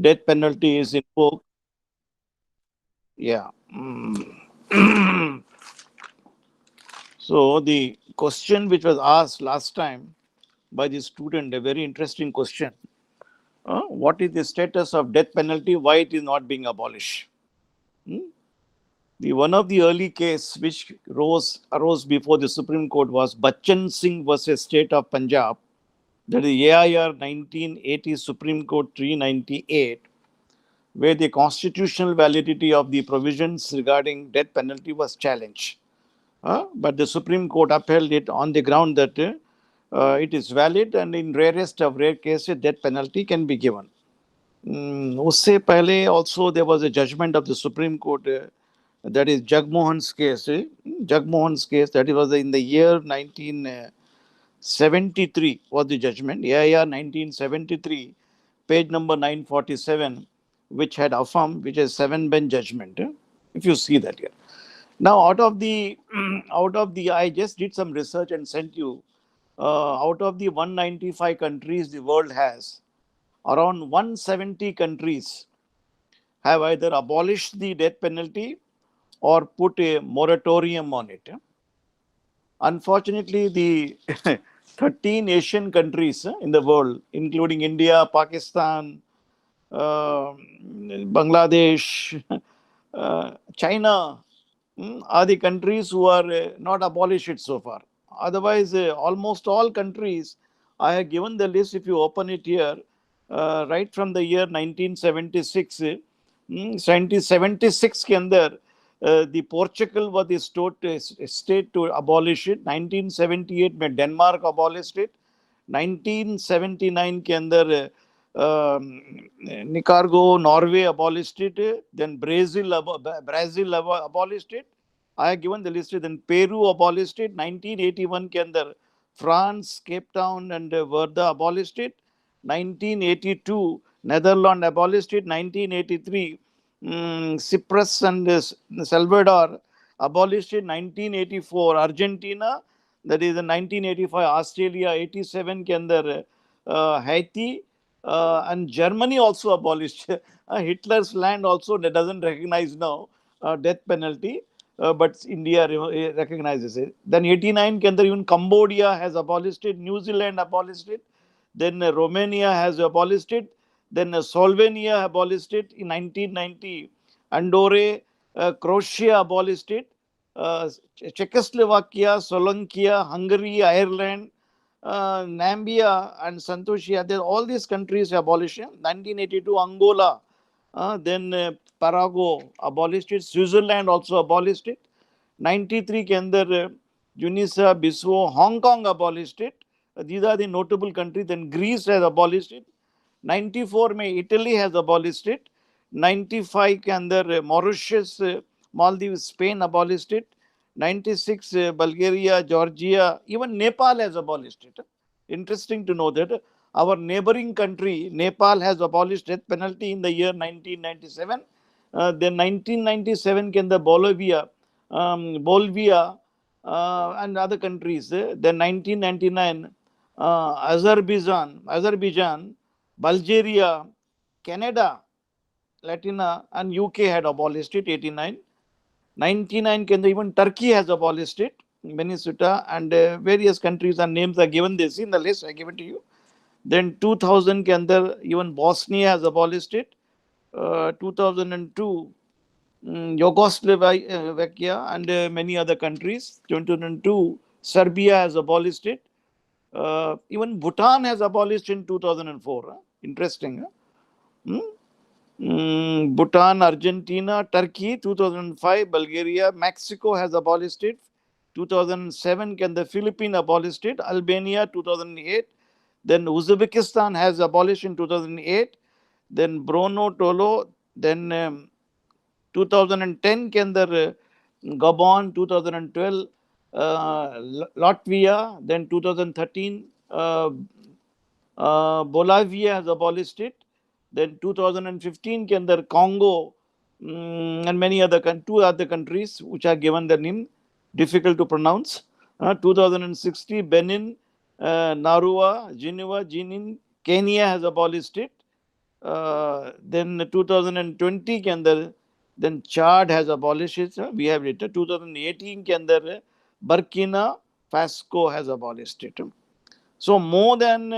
death penalty is invoked. Yeah. So the question which was asked last time by the student, a very interesting question. What is the status of death penalty? Why it is not being abolished? Hmm? The one of the early case which arose before the Supreme Court was Bachchan Singh versus State of Punjab. That is AIR 1980 Supreme Court 398, where the constitutional validity of the provisions regarding death penalty was challenged. But the Supreme Court upheld it on the ground that it is valid and in rarest of rare cases, death penalty can be given. उससे पहले also there was a judgment of the Supreme Court, that is Jagmohan's case. Jagmohan's case, that was in the year 1973 was the judgment. AIR 1973, page number 947, which had affirmed, which is seven bench judgment. If you see that here. Now, I just did some research and sent you. Out of the 195 countries the world has, around 170 countries have either abolished the death penalty or put a moratorium on it. Unfortunately, the 13 Asian countries in the world, including India, Pakistan, Bangladesh, China, are the countries who are not abolished it so far. Otherwise, almost all countries, I have given the list. If you open it here, right from the year 1976, 1976 के अंदर the Portugal was the state to abolish it. 1978 में Denmark abolished it. 1979 के अंदर Nicaragua, Norway abolished it. Then Brazil abolished it. I have given the list. Then Peru abolished it. 1981 के अंदर France, Cape Town and Verda abolished it. 1982 Netherlands abolished it. 1983 Cyprus and Salvador abolished it. 1984 Argentina, that is in 1985 Australia, 87 के अंदर Haiti, and Germany also abolished. Hitler's land also doesn't recognize now death penalty, but India recognizes it. Then 89 के अंदर even Cambodia has abolished it. New Zealand abolished it. Then Romania has abolished it. Then Slovenia abolished it in 1990. Andorra, Croatia abolished it. Czechoslovakia, Slovakia, Hungary, Ireland, Namibia and Santosia, all these countries abolished it. 1982 Angola, then Paraguay abolished it. Switzerland also abolished it. 93 के अंदर Tunisia, Bissau, Hong Kong abolished it. These are the notable countries. Then Greece has abolished it. 94 में Italy has abolished it. 95 के अंदर Mauritius, Maldives, Spain abolished it. 96 Bulgaria, Georgia, even Nepal has abolished it. Interesting to know that our neighboring country, Nepal, has abolished death penalty in the year 1997. Then 1997 के अंदर Bolivia and other countries. Then 1999 Azerbaijan, Bulgaria, Canada, Latina, and UK had abolished it. 89. 99 के अंदर even Turkey has abolished it. Minnesota and various countries and names are given this in the list. I give it to you. Then 2000 के अंदर even Bosnia has abolished it. 2002 Yugoslavia and many other countries. 2002 Serbia has abolished it. Even Bhutan has abolished in 2004. Interesting. Bhutan, Argentina, Turkey, 2005, Bulgaria, Mexico has abolished it. 2007, can the Philippines abolished it? Albania, 2008. Then Uzbekistan has abolished in 2008. Then Brunei, Tolo. Then 2010 के अंदर Gabon, 2012 Latvia, then 2013 Bolivia has abolished it. Then 2015 के अंदर Congo and many other two other countries which are given the name difficult to pronounce. 2016 Benin, Narua, Geneva, Kenya has abolished it. then 2020 के अंदर then Chad has abolished it. We have written 2018 के अंदर Burkina Faso has abolished it. So more than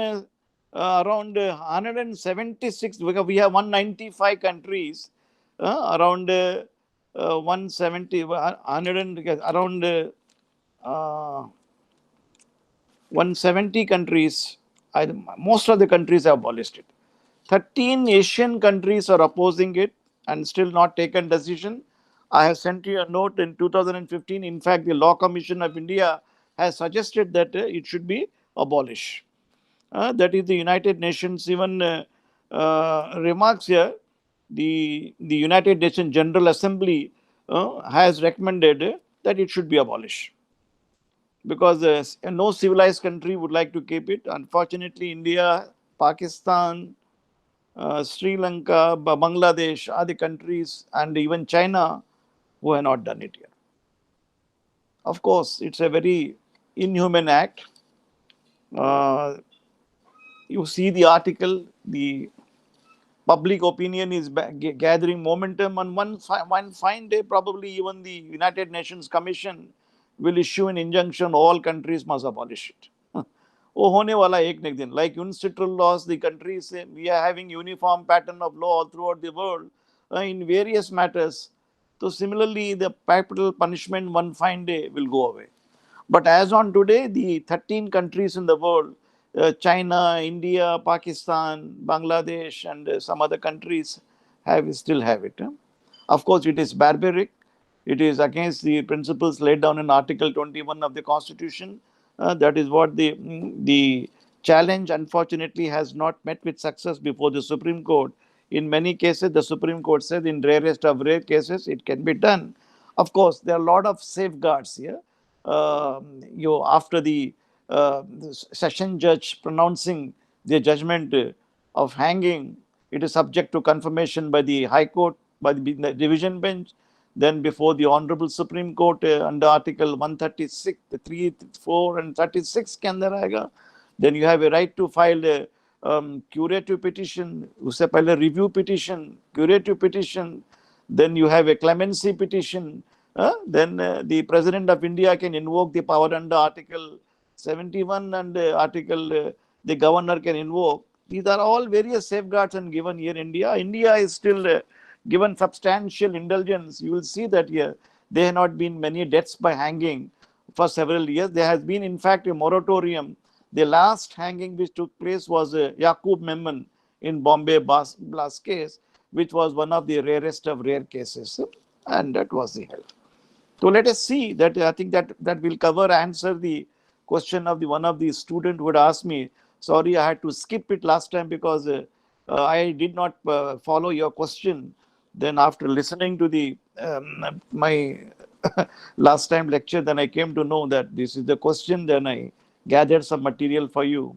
around 176, because we have 195 countries, around 170, 100, around 170 countries, most of the countries have abolished it. 13 Asian countries are opposing it and still not taken decision. I have sent you a note in 2015. In fact, the Law Commission of India has suggested that it should be abolished. That is the United Nations even remarks here. The United Nations General Assembly has recommended that it should be abolished because no civilized country would like to keep it. Unfortunately, India, Pakistan, Sri Lanka, Bangladesh are the countries, and even China, who have not done it yet. Of course, it's a very inhuman act. Uh, you see the article, the public opinion is gathering momentum, and one fine day, probably even the United Nations Commission will issue an injunction all countries must abolish it. वो होने वाला एक न एक दिन. Like UNCITRAL laws, the countries say we are having uniform pattern of law throughout the world in various matters. So similarly, the capital punishment one fine day will go away. But as on today, the 13 countries in the world, China, India, Pakistan, Bangladesh, and some other countries still have it. Of course, it is barbaric. It is against the principles laid down in Article 21 of the Constitution. That is what the challenge, unfortunately, has not met with success before the Supreme Court. In many cases, the Supreme Court said in rarest of rare cases, it can be done. Of course, there are a lot of safeguards here. After the session judge pronouncing the judgment of hanging, it is subject to confirmation by the High Court, by the division bench, then before the Honorable Supreme Court under Article 136, 3, 4 and 36 के अंदर आएगा. Then you have a right to file a curative petition, उससे पहले review petition, curative petition, then you have a clemency petition. Then the President of India can invoke the power under Article 71 and the governor can invoke. These are all various safeguards and given here in India. India is still given substantial indulgence. You will see that here there have not been many deaths by hanging for several years. There has been, in fact, a moratorium. The last hanging which took place was Yaqub Memon in Bombay blast case, which was one of the rarest of rare cases, and that was the hell. So let us see that. I think that will answer the question of the one of the student who had asked me. Sorry, I had to skip it last time because I did not follow your question. Then after listening to the my last time lecture, then I came to know that this is the question. Then I gathered some material for you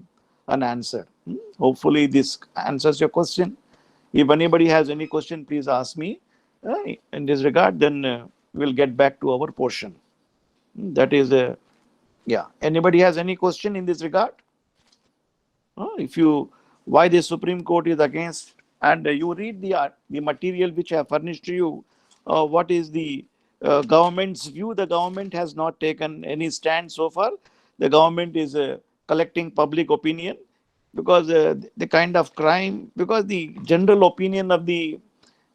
and answered. Hopefully this answers your question. If anybody has any question, please ask me. In this regard, then we'll get back to our portion. That is yeah. Anybody has any question in this regard? If you, why the Supreme Court is against, and you read the material which I have furnished to you, what is the government's view? The government has not taken any stand so far. The government is collecting public opinion because the kind of crime, because the general opinion of the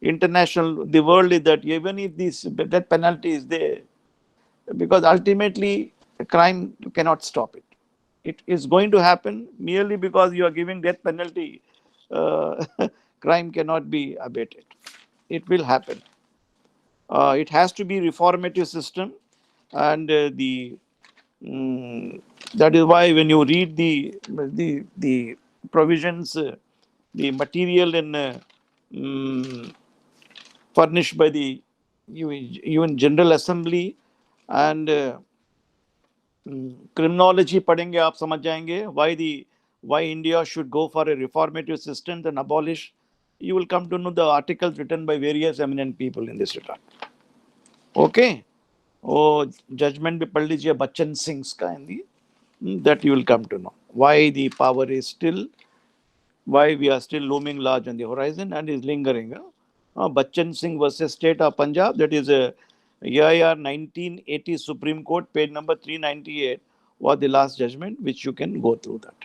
the world is that even if this death penalty is there, because ultimately crime, you cannot stop it. It is going to happen merely because you are giving death penalty. Uh, crime cannot be abated. It will happen. It has to be reformative system, and that is why when you read the provisions, the material in furnished by the UN General Assembly and criminology पढ़ेंगे आप समझ जाएंगे why India should go for a reformative system and abolish. You will come to know the articles written by various eminent people in this regard. Okay. Oh, judgment भी पढ़ लीजिए बच्चन सिंह का Hindi. That you will come to know why the power is still why we are still looming large on the horizon and is lingering. Bachchan Singh versus State of Punjab, that is a EIR 1980 Supreme Court, page number 398, was the last judgment, which you can go through that.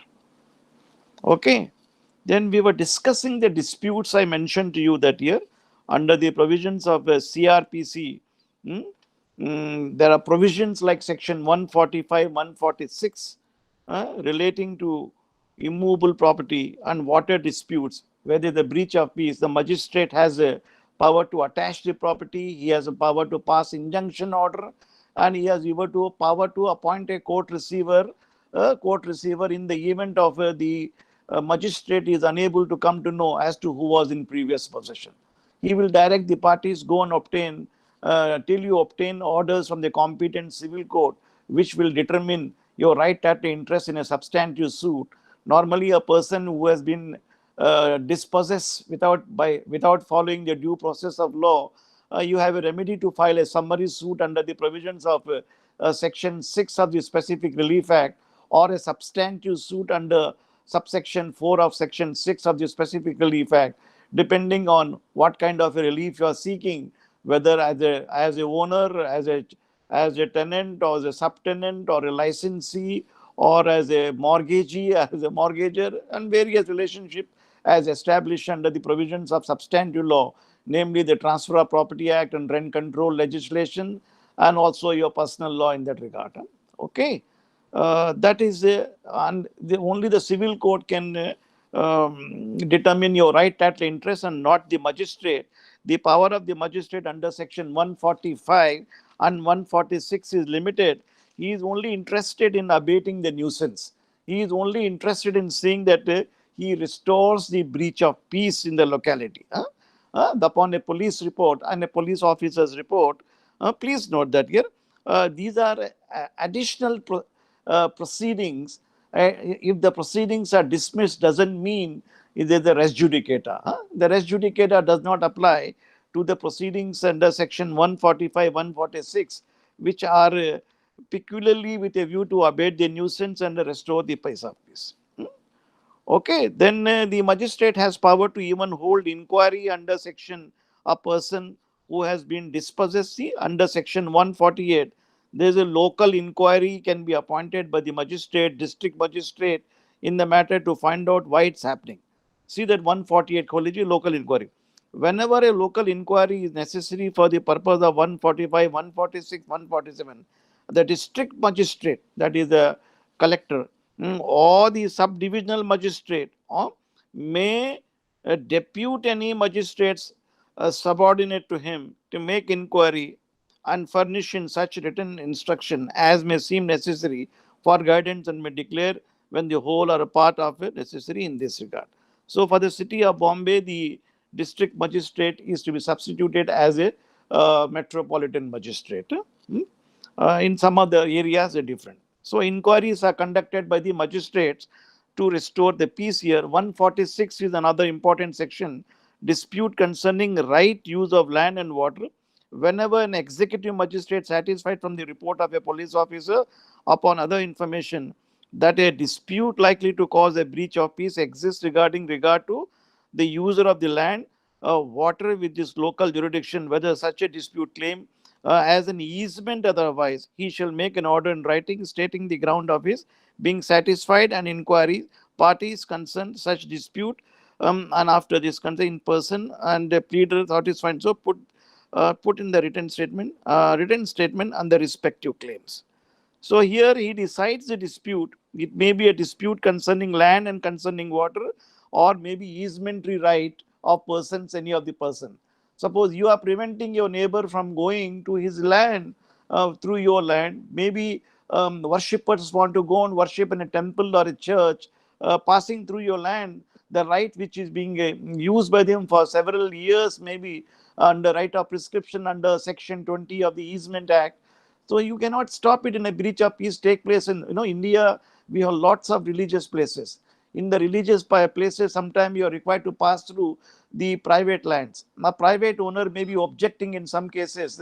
Okay. Then we were discussing the disputes I mentioned to you that year under the provisions of CRPC. hmm, there are provisions like section 145, 146 relating to immovable property and water disputes, whether the breach of peace, the magistrate has a power to attach the property, he has a power to pass injunction order, and he has even to power to appoint a court receiver in the event of the magistrate is unable to come to know as to who was in previous possession. He will direct the parties go and obtain till you obtain orders from the competent civil court, which will determine your right at interest in a substantive suit. Normally, a person who has been dispossessed without following the due process of law, you have a remedy to file a summary suit under the provisions of Section 6 of the Specific Relief Act, or a substantive suit under subsection 4 of Section 6 of the Specific Relief Act, depending on what kind of a relief you are seeking, whether as a owner, as a tenant, or as a subtenant, or a licensee, or as a mortgagee, as a mortgager, and various relationships as established under the provisions of substantive law, namely the Transfer of Property Act and rent control legislation, and also your personal law in that regard. Okay. That is and only the civil court can determine your right at interest and not the magistrate. The power of the magistrate under section 145 and 146 is limited. He is only interested in abating the nuisance. He is only interested in seeing that he restores the breach of peace in the locality. Upon a police report and a police officer's report, please note that here, these are additional proceedings. If the proceedings are dismissed, doesn't mean it is the res judicata. The res judicata does not apply to the proceedings under section 145, 146, which are peculiarly with a view to abate the nuisance and restore the peace of peace. Okay, then the magistrate has power to even hold inquiry under section a person who has been dispossessed. See, under section 148, there is a local inquiry can be appointed by the magistrate, district magistrate, in the matter to find out why it's happening. See that 148 college local inquiry. Whenever a local inquiry is necessary for the purpose of 145, 146, 147, the district magistrate, that is the collector, or the subdivisional magistrate, may depute any magistrates subordinate to him to make inquiry and furnish in such written instruction as may seem necessary for guidance, and may declare when the whole or a part of it necessary in this regard. So, for the city of Bombay, the district magistrate is to be substituted as a metropolitan magistrate. In some other areas, they're different. So, inquiries are conducted by the magistrates to restore the peace here. 146 is another important section. Dispute concerning right use of land and water. Whenever an executive magistrate satisfied from the report of a police officer upon other information that a dispute likely to cause a breach of peace exists regard to the user of the land, water with this local jurisdiction, whether such a dispute claim as an easement otherwise, he shall make an order in writing stating the ground of his being satisfied, and inquiry parties concerned such dispute, and after this concern in person, and the pleader satisfied, so put in the written statement on the respective claims. So here he decides the dispute. It may be a dispute concerning land and concerning water, or maybe easementary right of persons, any of the person. Suppose you are preventing your neighbor from going to his land through your land. Maybe worshippers want to go and worship in a temple or a church, passing through your land. The right which is being used by them for several years, maybe under right of prescription under section 20 of the Easement Act. So you cannot stop it in a breach of peace take place in India. We have lots of religious places. In the religious places, sometimes you are required to pass through the private lands. A private owner may be objecting in some cases.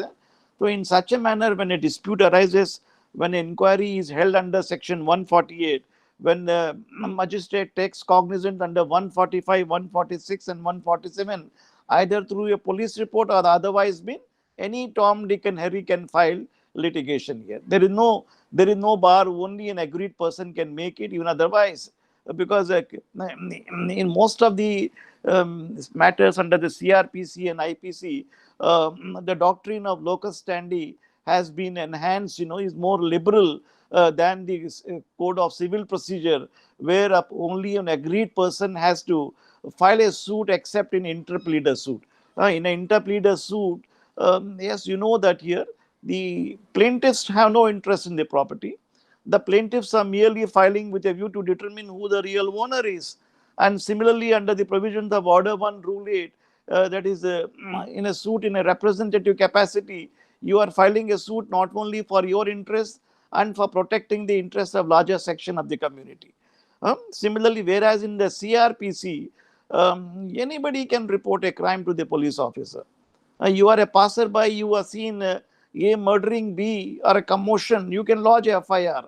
So in such a manner, when a dispute arises, when an inquiry is held under section 148, when the magistrate takes cognizance under 145, 146 and 147, either through a police report or otherwise been, any Tom, Dick and Harry can file litigation here. There is no bar, only an agreed person can make it, even otherwise, because in most of the matters under the CRPC and IPC, the doctrine of locus standi has been enhanced, is more liberal than the code of civil procedure, where only an agreed person has to file a suit except in interpleader suit. In an interpleader suit, yes, you know that here the plaintiffs have no interest in the property. The plaintiffs are merely filing with a view to determine who the real owner is. And similarly, under the provisions of Order 1, Rule 8, that is, in a suit in a representative capacity, you are filing a suit not only for your interest and for protecting the interests of larger section of the community. Similarly, whereas in the CRPC, anybody can report a crime to the police officer. You are a passerby, you are seen A murdering B or a commotion, you can lodge a FIR.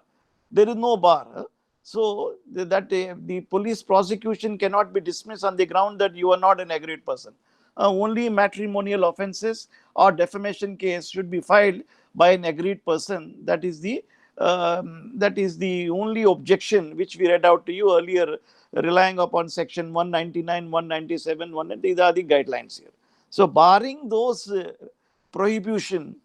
There is no bar. So that the police prosecution cannot be dismissed on the ground that you are not an agreed person. Only matrimonial offences or defamation case should be filed by an agreed person. That is the only objection which we read out to you earlier, relying upon section 199, 197, 190. These are the guidelines here. So barring those prohibition,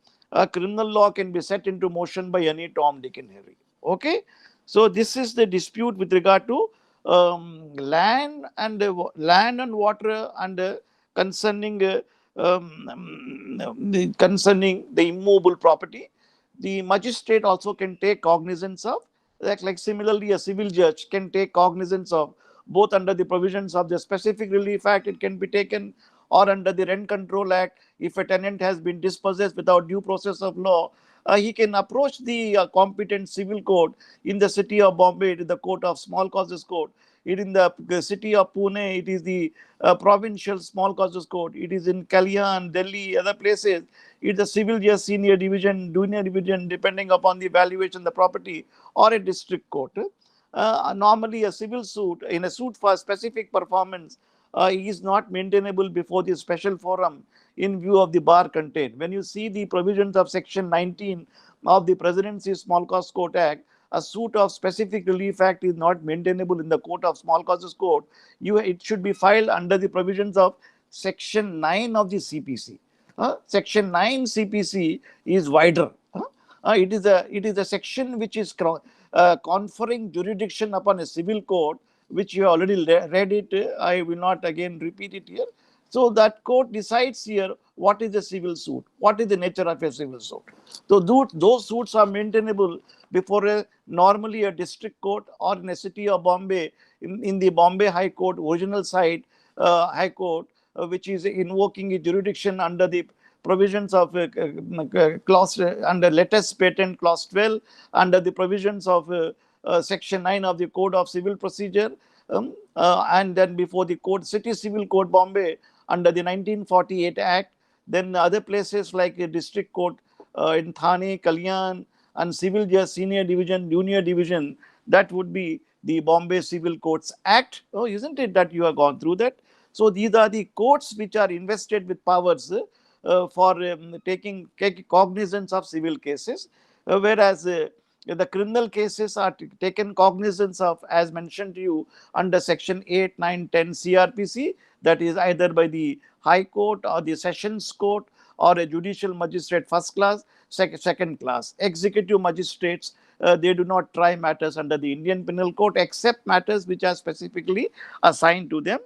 criminal law can be set into motion by any Tom, Dick and Harry. Okay. So this is the dispute with regard to land and water and concerning the immovable property. The magistrate also can take cognizance of, like similarly a civil judge can take cognizance of, both under the provisions of the Specific Relief Act, it can be taken, or under the Rent Control Act. If a tenant has been dispossessed without due process of law, he can approach the competent civil court in the city of Bombay, the Court of Small Causes Court. It in the city of Pune, it is the Provincial Small Causes Court. It is in Kalyan, Delhi, other places. It's the civil judge, senior division, junior division, depending upon the valuation of the property, or a district court. Normally, a civil suit, in a suit for specific performance, is not maintainable before the special forum in view of the bar content. When you see the provisions of section 19 of the Presidency Small Cause Court Act, a suit of Specific Relief Act is not maintainable in the Court of Small Causes Court. It should be filed under the provisions of section 9 of the CPC. Section 9 CPC is wider. It is a section which is conferring jurisdiction upon a civil court, which you already read it. I will not again repeat it here. So that court decides here what is a civil suit, what is the nature of a civil suit. So those suits are maintainable before normally a district court, or in a city of Bombay, in the Bombay High Court, original site High Court, which is invoking a jurisdiction under the provisions of clause under latest patent clause 12, under the provisions of section 9 of the Code of Civil Procedure, and then before the court, City Civil Court Bombay, under the 1948 Act. Then other places like a district court in Thane, Kalyan, and civil judge, senior division, junior division, that would be the Bombay Civil Courts Act. Oh, isn't it that you have gone through that? So these are the courts which are invested with powers for taking cognizance of civil cases, whereas the criminal cases are taken cognizance of, as mentioned to you, under section 8, 9, 10 CRPC, that is either by the High Court or the Sessions Court or a judicial magistrate first class, second class. Executive magistrates, they do not try matters under the Indian Penal Code except matters which are specifically assigned to them.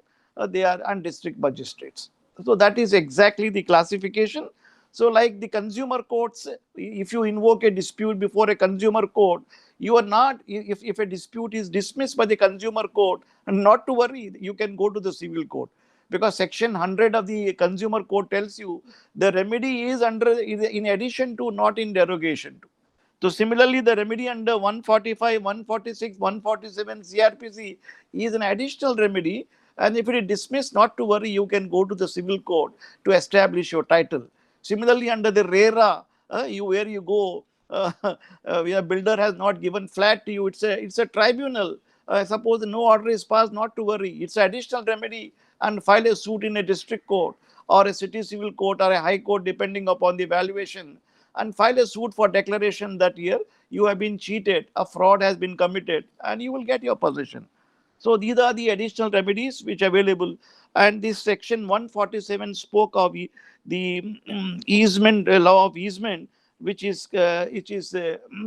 They are and district magistrates. So that is exactly the classification. So like the consumer courts, if you invoke a dispute before a consumer court, you are not, if a dispute is dismissed by the consumer court, not to worry, you can go to the civil court, because section 100 of the consumer code tells you the remedy is in addition to, not in derogation to. So similarly, the remedy under 145, 146, 147 CRPC is an additional remedy, and if it is dismissed, not to worry, you can go to the civil court to establish your title. Similarly, under the RERA, where you go a builder has not given flat to you, it's a tribunal. Suppose no order is passed, not to worry. It's an additional remedy, and file a suit in a district court or a city civil court or a high court, depending upon the valuation, and file a suit for declaration that here you have been cheated, a fraud has been committed, and you will get your possession. So these are the additional remedies which are available. And this section 147 spoke of the easement, law of easement, which is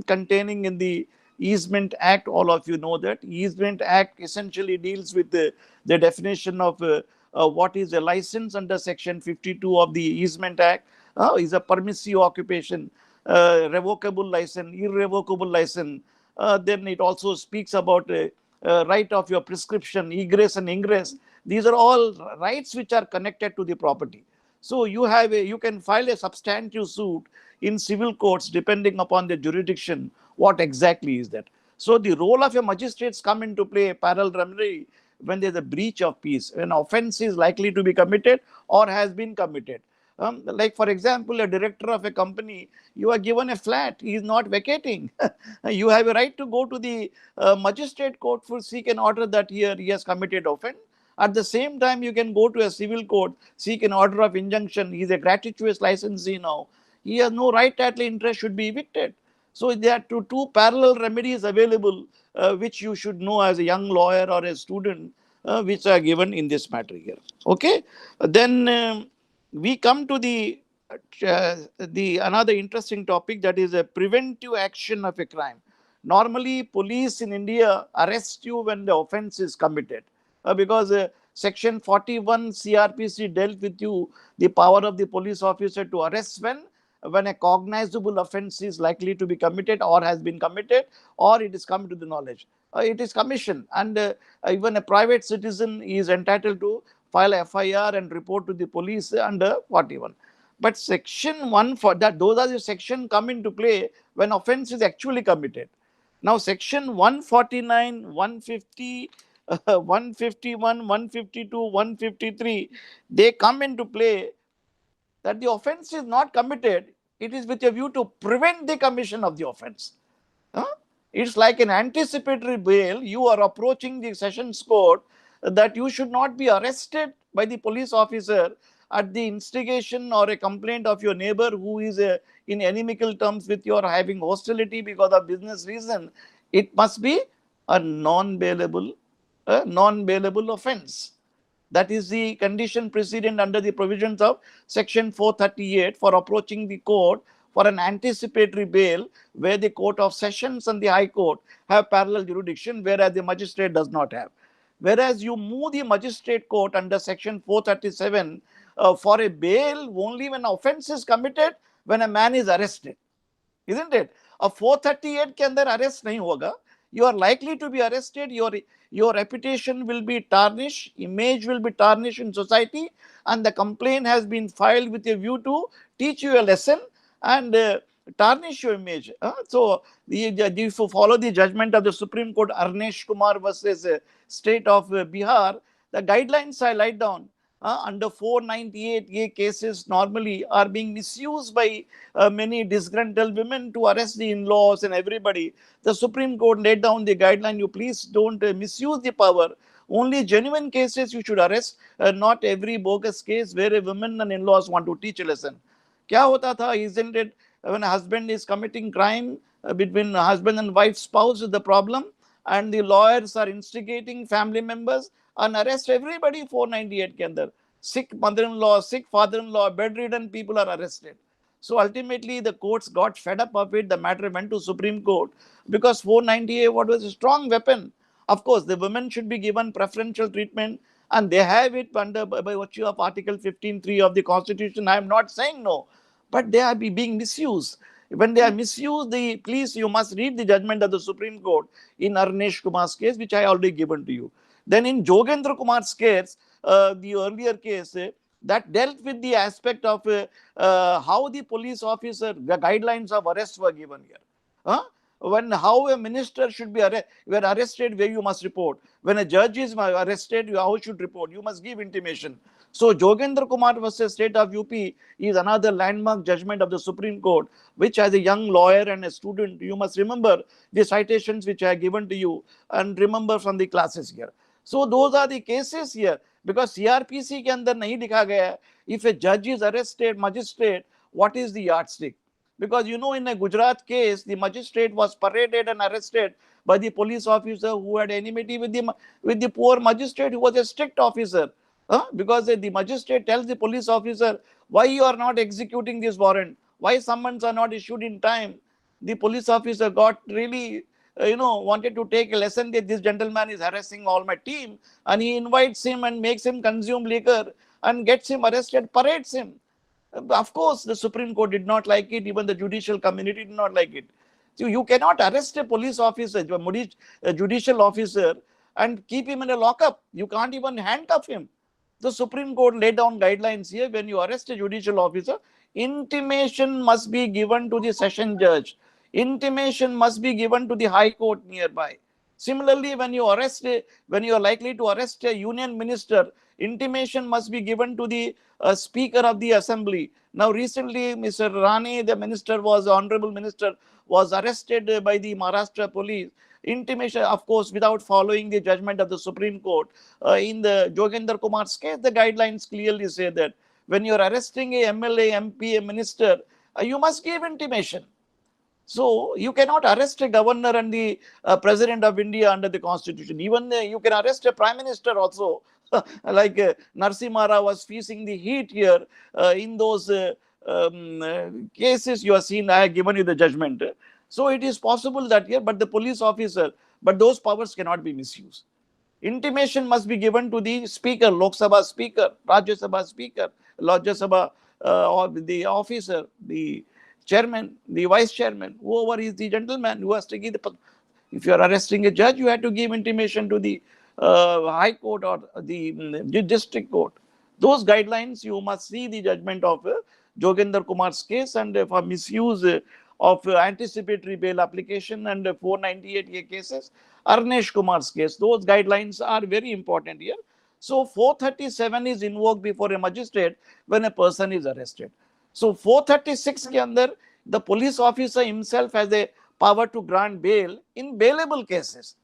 containing in the Easement Act. All of you know that Easement Act essentially deals with the definition of what is a license under section 52 of the Easement Act. Is a permissive occupation, revocable license, irrevocable license. Then it also speaks about right of your prescription, egress and ingress. These are all rights which are connected to the property. So you can file a substantive suit in civil courts depending upon the jurisdiction. What exactly is that? So the role of a magistrates come into play, parallel remedy, when there's a breach of peace, when offense is likely to be committed or has been committed. Like for example, a director of a company, you are given a flat, he is not vacating. You have a right to go to the magistrate court for seek an order that here he has committed offense. At the same time, you can go to a civil court, seek an order of injunction. He is a gratuitous licensee now. He has no right title interest, should be evicted. So there are two parallel remedies available, which you should know as a young lawyer or a student, which are given in this matter here. Okay, then we come to the another interesting topic, that is a preventive action of a crime. Normally, police in India arrest you when the offense is committed, because Section 41 CRPC dealt with you the power of the police officer to arrest when a cognizable offense is likely to be committed or has been committed or it is come to the knowledge. It is commission, and even a private citizen is entitled to file FIR and report to the police under 41. But section 1 for that, those are the section come into play when offense is actually committed. Now section 149, 150, 151, 152, 153, they come into play that the offense is not committed, it is with a view to prevent the commission of the offense. Huh? It's like an anticipatory bail. You are approaching the sessions court that you should not be arrested by the police officer at the instigation or a complaint of your neighbor who is in inimical terms with you or having hostility because of business reason. It must be a non-bailable offense. That is the condition precedent under the provisions of section 438 for approaching the court for an anticipatory bail, where the court of sessions and the high court have parallel jurisdiction, whereas the magistrate does not have. Whereas you move the magistrate court under section 437 for a bail only when offense is committed, when a man is arrested, isn't it? A 438 के अंदर arrest नहीं होगा. You are likely to be arrested. Your reputation will be tarnished, image will be tarnished in society, and the complaint has been filed with a view to teach you a lesson and tarnish your image. So, if you follow the judgment of the Supreme Court, Arnesh Kumar versus State of Bihar, the guidelines I laid down under 498A cases normally are being misused by many disgruntled women to arrest the in-laws and everybody. The Supreme Court laid down the guideline, you please don't misuse the power. Only genuine cases you should arrest, not every bogus case where a woman and in-laws want to teach a lesson. क्या होता था, isn't it, when a husband is committing crime between husband and wife spouse is the problem, and the lawyers are instigating family members and arrest everybody 498 के अंदर. Sick mother-in-law, sick father-in-law, bedridden people are arrested. So ultimately the courts got fed up of it. The matter went to Supreme Court because 498 what was a strong weapon. Of course, the women should be given preferential treatment, and they have it under by virtue of Article 15(3) of the Constitution. I am not saying no, but they are being misused. When they are misused, please, you must read the judgment of the Supreme Court in Arnesh Kumar's case, which I already given to you. Then in Jogendra Kumar's case, the earlier case, that dealt with the aspect of how the police officer, the guidelines of arrest were given here. When how a minister should be arrested, where you must report. When a judge is arrested, how should report? You must give intimation. So Jogendra Kumar versus State of UP is another landmark judgment of the Supreme Court, which as a young lawyer and a student, you must remember the citations which I have given to you and remember from the classes here. So those are the cases here, because CRPC के अंदर नहीं लिखा गया है, if a judge is arrested, magistrate, what is the yardstick? Because you know, in a Gujarat case, the magistrate was paraded and arrested by the police officer who had enmity with the poor magistrate who was a strict officer. Because the magistrate tells the police officer, why you are not executing this warrant? Why summons are not issued in time? The police officer got really, wanted to take a lesson that this gentleman is harassing all my team, and he invites him and makes him consume liquor and gets him arrested, parades him. Of course, the Supreme Court did not like it. Even the judicial community did not like it. So you cannot arrest a police officer, a judicial officer, and keep him in a lockup. You can't even handcuff him. The Supreme Court laid down guidelines here. When you arrest a judicial officer, intimation must be given to the session judge. Intimation must be given to the High Court nearby. Similarly, when you are likely to arrest a union minister, intimation must be given to the Speaker of the Assembly. Now, recently, Mr. Rane, the honorable minister, was arrested by the Maharashtra police. Intimation, of course, without following the judgment of the Supreme Court. In the Jogendra Kumar's case, the guidelines clearly say that when you are arresting a MLA, MP, a minister, you must give intimation. So you cannot arrest a governor and the president of India under the constitution. Even you can arrest a prime minister also. Like Narasimha Rao was facing the heat here in those cases you have seen. I have given you the judgment. So it is possible that here, but the police officer, but those powers cannot be misused. Intimation must be given to the speaker, Lok Sabha speaker, Rajya Sabha speaker, Rajya Sabha, or the officer, the chairman, the vice chairman, whoever is the gentleman who has to give the. If you are arresting a judge, you have to give intimation to the High Court or the District Court. Those guidelines, you must see the judgment of Jogendra Kumar's case, and for misuse of anticipatory bail application and 498A cases, Arnesh Kumar's case. Those guidelines are very important here. So 437 is invoked before a magistrate when a person is arrested. So 436 के अंदर the police officer himself has a power to grant bail in bailable cases,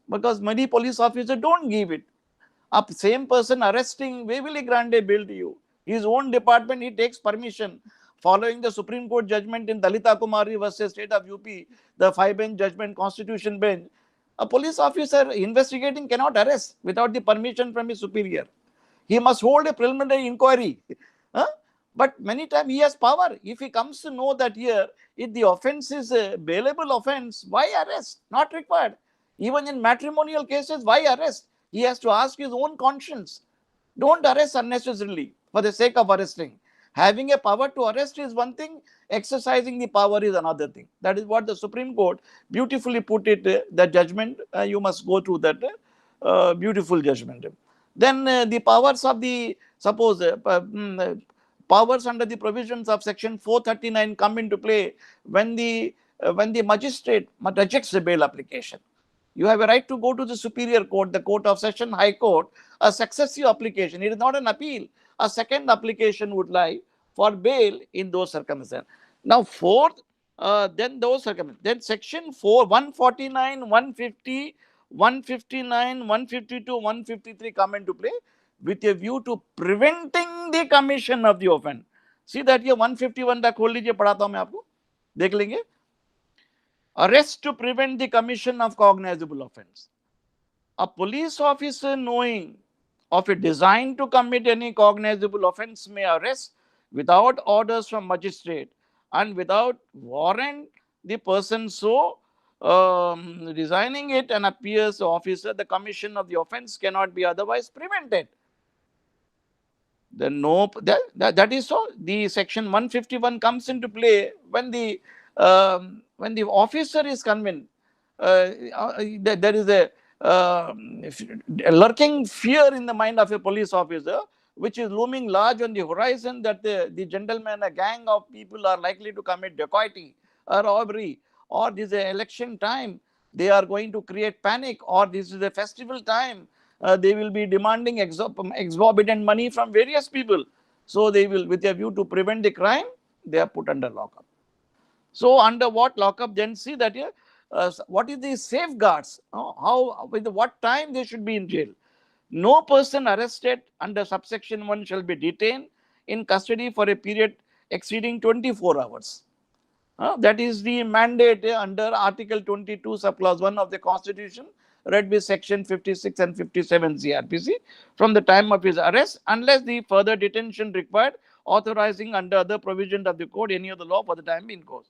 because many police officers don't give it. A same person arresting, we will grant a bail to you. His own department, he takes permission. Following the Supreme Court judgment in Dalita Kumari versus State of UP, the 5-bench judgment, Constitution bench, a police officer investigating cannot arrest without the permission from his superior. He must hold a preliminary inquiry. But many times he has power. If he comes to know that here, if the offense is a bailable offense, why arrest? Not required. Even in matrimonial cases, why arrest? He has to ask his own conscience. Don't arrest unnecessarily for the sake of arresting. Having a power to arrest is one thing, exercising the power is another thing. That is what the Supreme Court beautifully put it, the judgment. You must go through that beautiful judgment. Then the powers of the, suppose, powers under the provisions of section 439 come into play when the magistrate rejects the bail application. You have a right to go to the superior court, the court of session, high court, a successive application. It is not an appeal. A second application would lie for bail in those circumstances. Now, fourth, then those circumstances. Then section 4, 149, 150, 159, 152, 153 come into play with a view to preventing the commission of the offense. See that here 151 तक खोल लीजिए, पढ़ाता हूं मैं आपको, देख लेंगे. Arrest to prevent the commission of cognizable offense. A police officer knowing of a design to commit any cognizable offense may arrest without orders from magistrate and without warrant the person so designing it and appears the officer. The commission of the offense cannot be otherwise prevented. Then no, that is so. The section 151 comes into play when the officer is convinced. There is a lurking fear in the mind of a police officer, which is looming large on the horizon, that the gentleman, a gang of people are likely to commit dacoity or robbery, or this is an election time, they are going to create panic, or this is a festival time, they will be demanding exorbitant money from various people. So they will, with a view to prevent the crime, they are put under lockup. So under what lockup? Then see that what is the safeguards? How, with what time they should be in jail? No person arrested under subsection 1 shall be detained in custody for a period exceeding 24 hours. That is the mandate under Article 22, subclause 1 of the Constitution, read with section 56 and 57 CRPC, from the time of his arrest, unless the further detention required, authorizing under other provision of the code, any of the law for the time in course.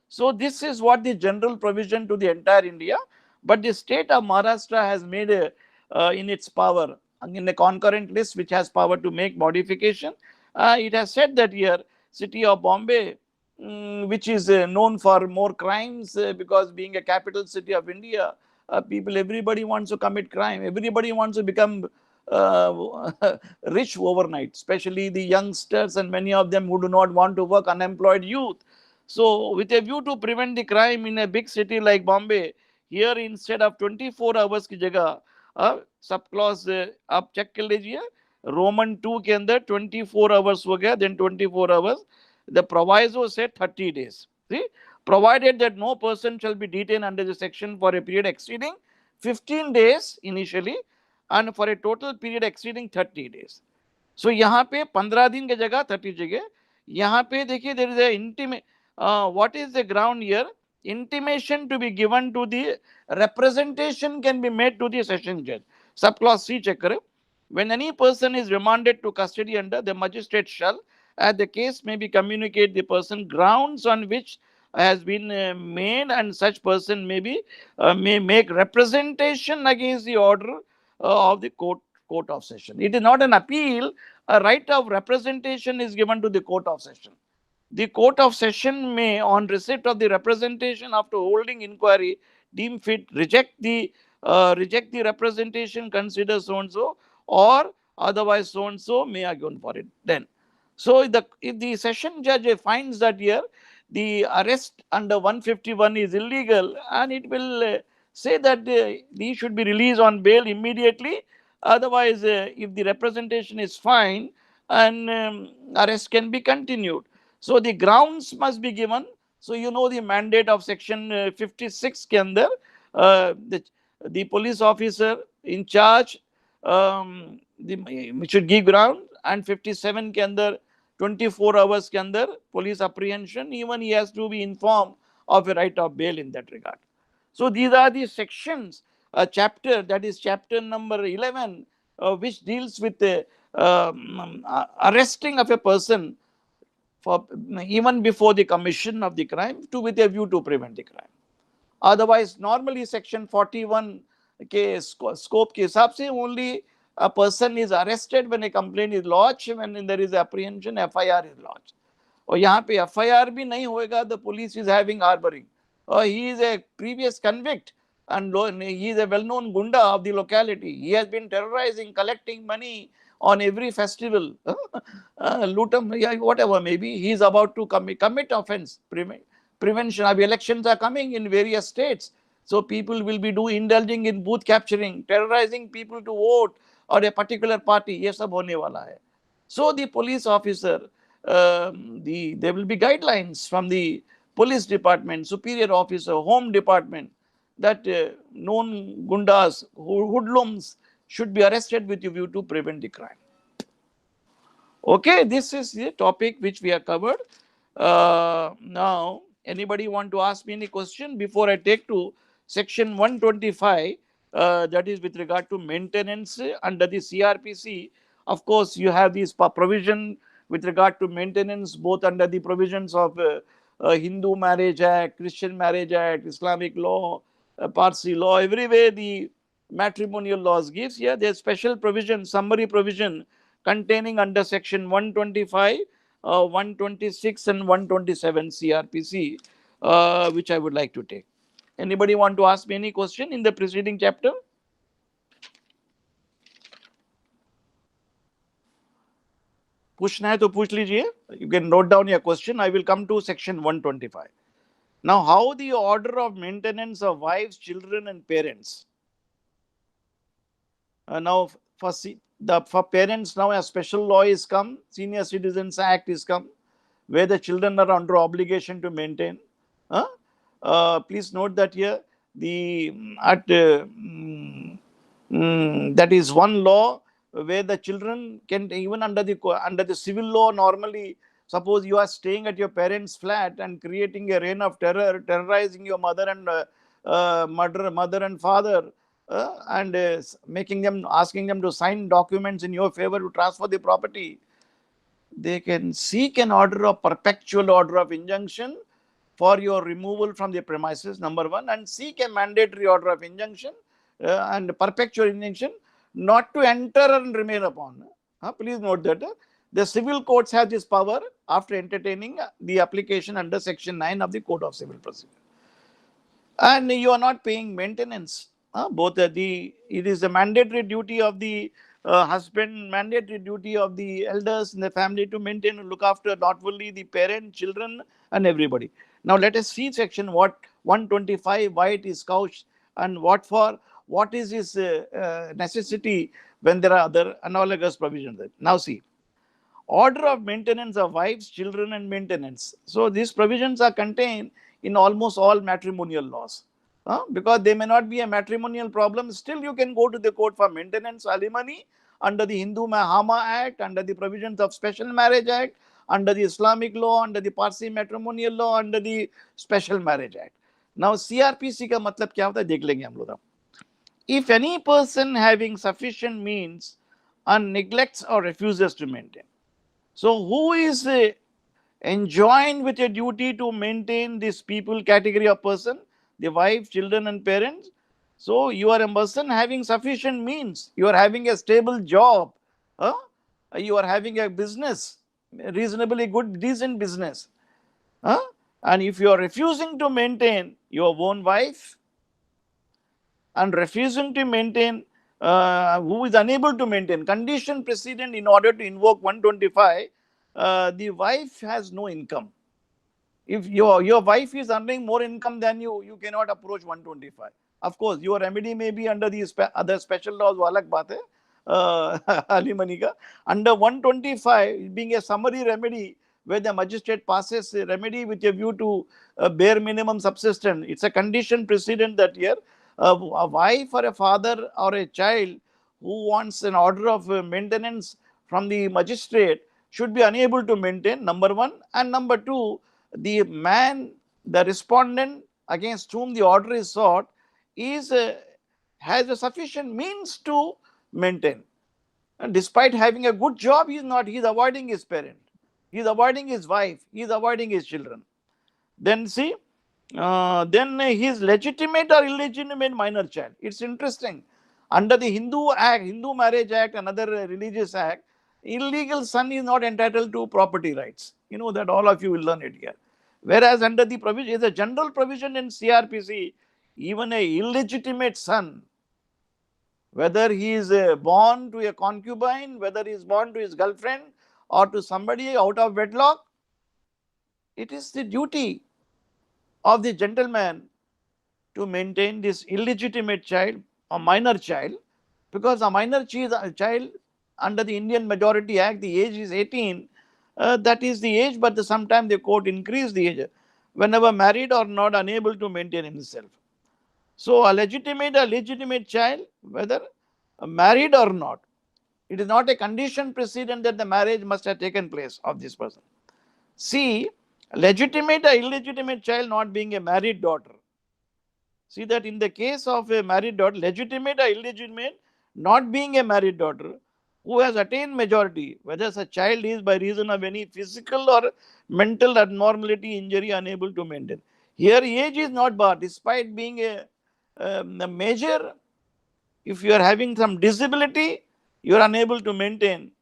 So this is what the general provision to the entire India, but the state of Maharashtra has made in its power, in the concurrent list which has power to make modification. It has said that here, city of Bombay, which is known for more crimes, because being a capital city of India, everybody wants to commit crime. Everybody wants to become uh, rich overnight, especially the youngsters and many of them who do not want to work, unemployed youth. So, with a view to prevent the crime in a big city like Bombay, here instead of 24 hours की जगह sub clause आप check कर लीजिए, Roman 2 के अंदर 24 hours हो गया, then 24 hours. The proviso said 30 days. See, provided that no person shall be detained under the section for a period exceeding 15 days initially, and for a total period exceeding 30 days. So यहाँ पे 15 दिन की जगह 30 जगह. यहाँ पे देखिए, there is a what is the ground here? Intimation to be given to the representation can be made to the session judge. Subclause C check करें. When any person is remanded to custody under, the magistrate shall, as the case may be, communicate the person grounds on which has been made, and such person may make representation against the order of the court of session. It is not an appeal. A right of representation is given to the court of session. The court of session may, on receipt of the representation after holding inquiry, deem fit reject the representation, consider so and so, or otherwise so and so may again for it. Then, so if the session judge finds that here the arrest under 151 is illegal, and it will say that he should be released on bail immediately. Otherwise, if the representation is fine, and arrest can be continued. So the grounds must be given. So you know the mandate of section 56 के अंदर the police officer in charge should give ground, and 57 के अंदर 24 hours के अंदर police apprehension, even he has to be informed of a right of bail in that regard. So these are the sections, chapter, that is chapter number 11, which deals with the arresting of a person for even before the commission of the crime, with a view to prevent the crime. Otherwise, normally section 41 के scope के हिसाब से only a person is arrested when a complaint is lodged, when there is apprehension, FIR is lodged. और यहाँ पे FIR भी नहीं होएगा, the police is having harboring. He is a previous convict, and he is a well-known gunda of the locality. He has been terrorizing, collecting money on every festival, lootem, yeah, whatever maybe. He is about to commit offense. Prevention of elections are coming in various states. So people will be indulging in booth capturing, terrorizing people to vote or a particular party. ये सब होने वाला है. So the police officer, there will be guidelines from the police department, superior officer, home department, that known gundas, hoodlums should be arrested with a view to prevent the crime. Okay, this is the topic which we have covered. Now, anybody want to ask me any question before I take to section 125, that is with regard to maintenance under the CRPC. Of course, you have this provision with regard to maintenance, both under the provisions of Hindu Marriage Act, Christian Marriage Act, Islamic law, Parsi law, everywhere the matrimonial laws gives. Here, there's special provision, summary provision containing under section 125, 126 and 127 CRPC, which I would like to take. Anybody want to ask me any question in the preceding chapter? पूछना है तो पूछ लीजिए. You can note down your question. I will come to section 125. Now, how the order of maintenance of wives, children and parents. Now, for parents, now a special law is come, Senior Citizens Act is come, where the children are under obligation to maintain. Huh? Please note that here the that is one law where the children can, even under the civil law, normally suppose you are staying at your parents' flat and creating a reign of terror, terrorizing your mother and mother and father, and making them, asking them to sign documents in your favor to transfer the property, they can seek an order of perpetual order of injunction for your removal from the premises, number one, and seek a mandatory order of injunction and perpetual injunction not to enter and remain upon. Please note that the civil courts have this power after entertaining the application under section 9 of the Code of Civil Procedure. And you are not paying maintenance. Both it is a mandatory duty of the husband, mandatory duty of the elders in the family to maintain and look after not only the parent, children, and everybody. Now let us see section 125, why it is couched, and what is its necessity when there are other analogous provisions. Now see, order of maintenance of wives, children, and maintenance. So these provisions are contained in almost all matrimonial laws. Because they may not be a matrimonial problem, still you can go to the court for maintenance, alimony, under the Hindu Mahama Act, under the provisions of Special Marriage Act, under the Islamic law, under the Parsi matrimonial law, under the Special Marriage Act. Now CRPC का मतलब क्या होता है देख लेंगे हम लोग. If any person having sufficient means and neglects or refuses to maintain. So who is enjoined with a duty to maintain this people category of person? The wife, children, and parents. So you are a person having sufficient means. You are having a stable job. You are having a business, reasonably good, decent business. And if you are refusing to maintain your own wife and refusing to maintain, who is unable to maintain, condition precedent in order to invoke 125, the wife has no income. If your wife is earning more income than you, you cannot approach 125. Of course, your remedy may be under the other special laws, वो अलग बात है, alimony का. Under 125, being a summary remedy, where the magistrate passes a remedy with a view to bare minimum subsistence. It's a condition precedent that here, a wife or a father or a child who wants an order of maintenance from the magistrate should be unable to maintain, number one. And number two, the man, the respondent against whom the order is sought, is has a sufficient means to maintain. And despite having a good job, he is avoiding his parent, he is avoiding his wife, he is avoiding his children. Then see, then his legitimate or illegitimate minor child. It's interesting. Under the Hindu Act, Hindu Marriage Act, another religious act, illegal son is not entitled to property rights. You know that, all of you will learn it here. Whereas under the provision, is a general provision in CRPC, even a illegitimate son, whether he is born to a concubine, whether he is born to his girlfriend or to somebody out of wedlock, it is the duty of the gentleman to maintain this illegitimate child, a minor child, because a minor child under the Indian Majority Act, the age is 18. That is the age, but sometimes the court increase the age whenever married or not unable to maintain himself. So a legitimate child, whether married or not, it is not a condition precedent that the marriage must have taken place of this person. See, legitimate or illegitimate child not being a married daughter. See that in the case of a married daughter, legitimate or illegitimate, not being a married daughter, who has attained majority, whether a child is by reason of any physical or mental abnormality, injury, unable to maintain. Here age is not barred, despite being a major. If you are having some disability, you are unable to maintain,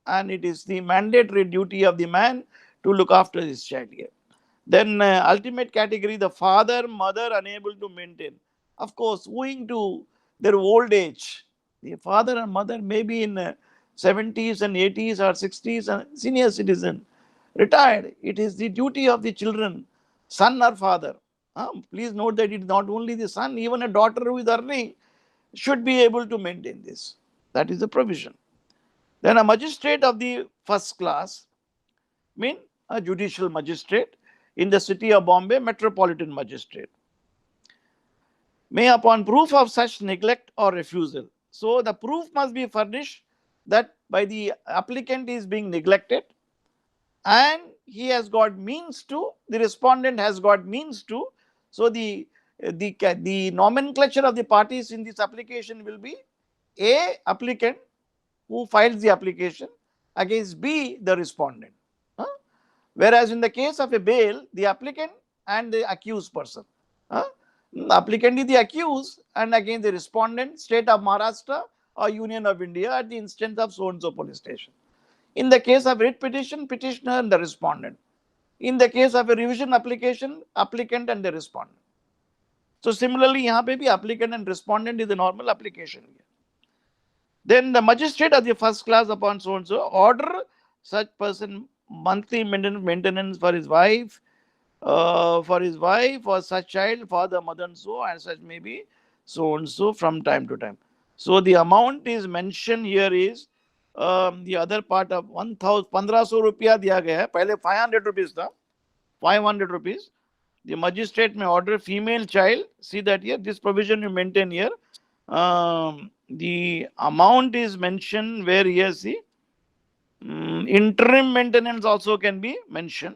and it is the mandatory duty of the man to look after his child here. Then ultimate category, the father, mother unable to maintain. Of course, owing to their old age, the father and mother may be in 70s and 80s or 60s and senior citizen, retired. It is the duty of the children, son or father. Please note that it is not only the son, even a daughter who is earning should be able to maintain this. That is the provision. Then a magistrate of the first class, mean a judicial magistrate in the city of Bombay, metropolitan magistrate, may upon proof of such neglect or refusal. So the proof must be furnished that by the applicant is being neglected and he has got means to, the respondent has got means to. So the nomenclature of the parties in this application will be A, applicant who files the application, against B, the respondent. Huh? Whereas in the case of a bail, the applicant and the accused person. Huh? The applicant is the accused and again the respondent, state of Maharashtra or Union of India at the instance of so and so police station. In the case of writ petition, petitioner and the respondent. In the case of a revision application, applicant and the respondent. So similarly, यहाँ पे भी applicant and respondent is the normal application. Then the magistrate of the first class upon so and so order such person monthly maintenance for his wife, or such child, father, mother, and so, and such may be so and so from time to time. So the amount is mentioned here is the other part of 1,500 रुपया दिया गया है. पहले 500 rupees था, 500 rupees. The magistrate may order female child. See that here, this provision you maintain here. The amount is mentioned where here, see, interim maintenance also can be mentioned.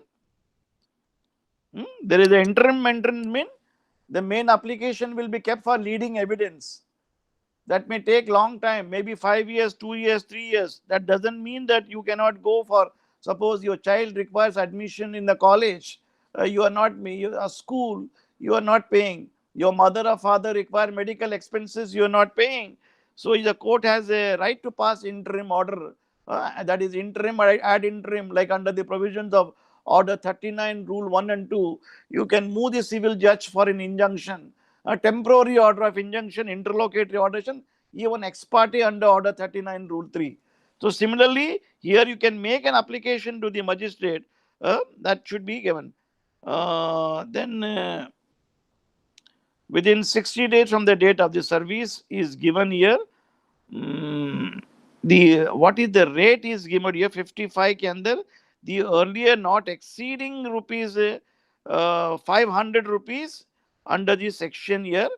There is an interim maintenance, mean the main application will be kept for leading evidence. That may take long time, maybe 5 years, 2 years, 3 years. That doesn't mean that you cannot go for, suppose your child requires admission in the college, you are not, a school, you are not paying. Your mother or father require medical expenses, you are not paying. So the court has a right to pass interim order. That is interim or ad interim, like under the provisions of Order 39, Rule 1 and 2, you can move the civil judge for an injunction, a temporary order of injunction, interlocutory order, even ex parte under Order 39, Rule 3. So similarly, here you can make an application to the magistrate that should be given. Then within 60 days from the date of the service is given here. The what is the rate is given here, 55 के अंदर, the earlier not exceeding rupees 500 rupees under the section here.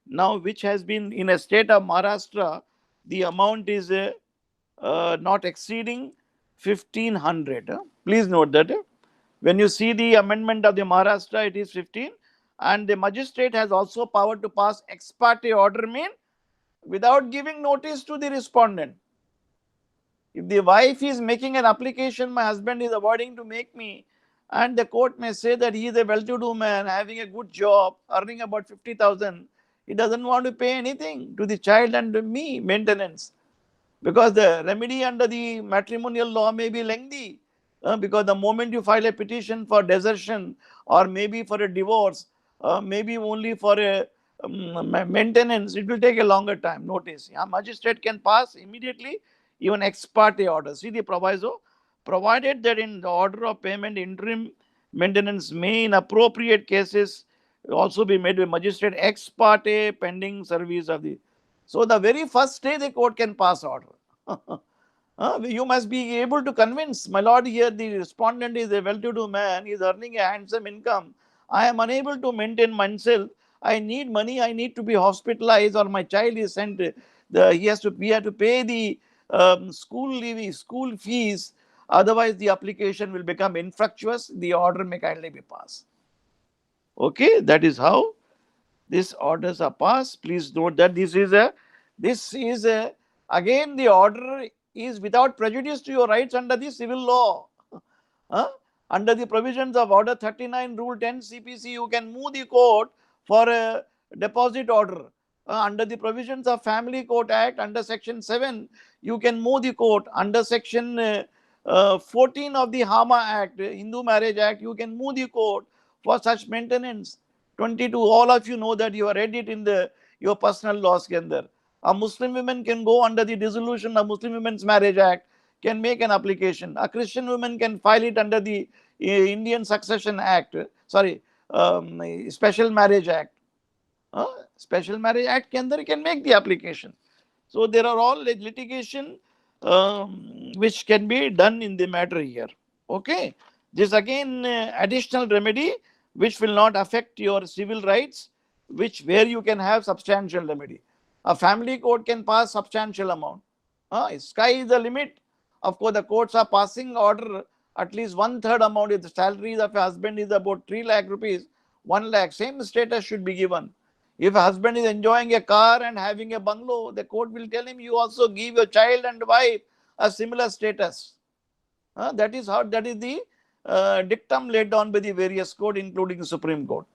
Now which has been in a state of Maharashtra, the amount is not exceeding 1500. Please note that. When you see the amendment of the Maharashtra, it is 15, and the magistrate has also power to pass ex parte order, mean without giving notice to the respondent. If the wife is making an application, my husband is avoiding to make me, and the court may say that he is a well-to-do man, having a good job, earning about 50,000, he doesn't want to pay anything to the child and to me, maintenance. Because the remedy under the matrimonial law may be lengthy. Because the moment you file a petition for desertion or maybe for a divorce, maybe only for a maintenance, it will take a longer time, notice. A magistrate can pass immediately even ex parte order. See the proviso, provided that in the order of payment, interim maintenance may in appropriate cases also be made by magistrate ex parte pending service of the. So the very first day the court can pass order. You must be able to convince, my lord, here the respondent is a well-to-do man, he is earning a handsome income. I am unable to maintain myself. I need money, I need to be hospitalized, or my child is sent, he has to pay the school fees. Otherwise, the application will become infructuous. The order may kindly be passed. Okay, that is how these orders are passed. Please note that this is again the order is without prejudice to your rights under the civil law. Under the provisions of Order 39, Rule 10 CPC, you can move the court for a deposit order. Under the provisions of Family Court Act, under Section 7, you can move the court. Under Section 14 of the Hama Act, Hindu Marriage Act, you can move the court for such maintenance. 22, all of you know that you are read it in your personal laws ke andar. A Muslim woman can go under the dissolution of Muslim Women's Marriage Act, can make an application. A Christian woman can file it under the Indian Succession Act, Special Marriage Act. Special Marriage Act के अंदर can make the application. So there are all litigation which can be done in the matter here. Okay. This again additional remedy which will not affect your civil rights, which where you can have substantial remedy. A family court can pass substantial amount. Sky is the limit. Of course, the courts are passing order at least one third amount. If the salary of a husband is about 3 lakh rupees, 1 lakh, same status should be given. If a husband is enjoying a car and having a bungalow, the court will tell him you also give your child and wife a similar status. That is the dictum laid down by the various court, including the Supreme Court,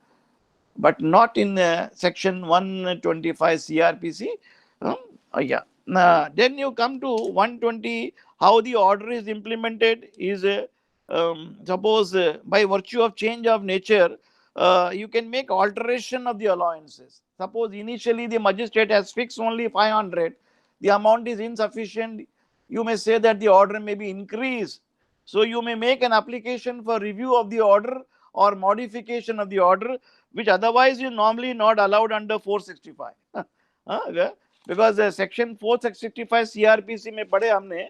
but not in section 125 CRPC. Yeah. Then you come to 120, how the order is implemented is, suppose by virtue of change of nature, you can make alteration of the allowances. Suppose initially the magistrate has fixed only 500, the amount is insufficient. You may say that the order may be increased. So you may make an application for review of the order or modification of the order, which otherwise is normally not allowed under 465. Because section 465 CRPC में पढ़े हमने,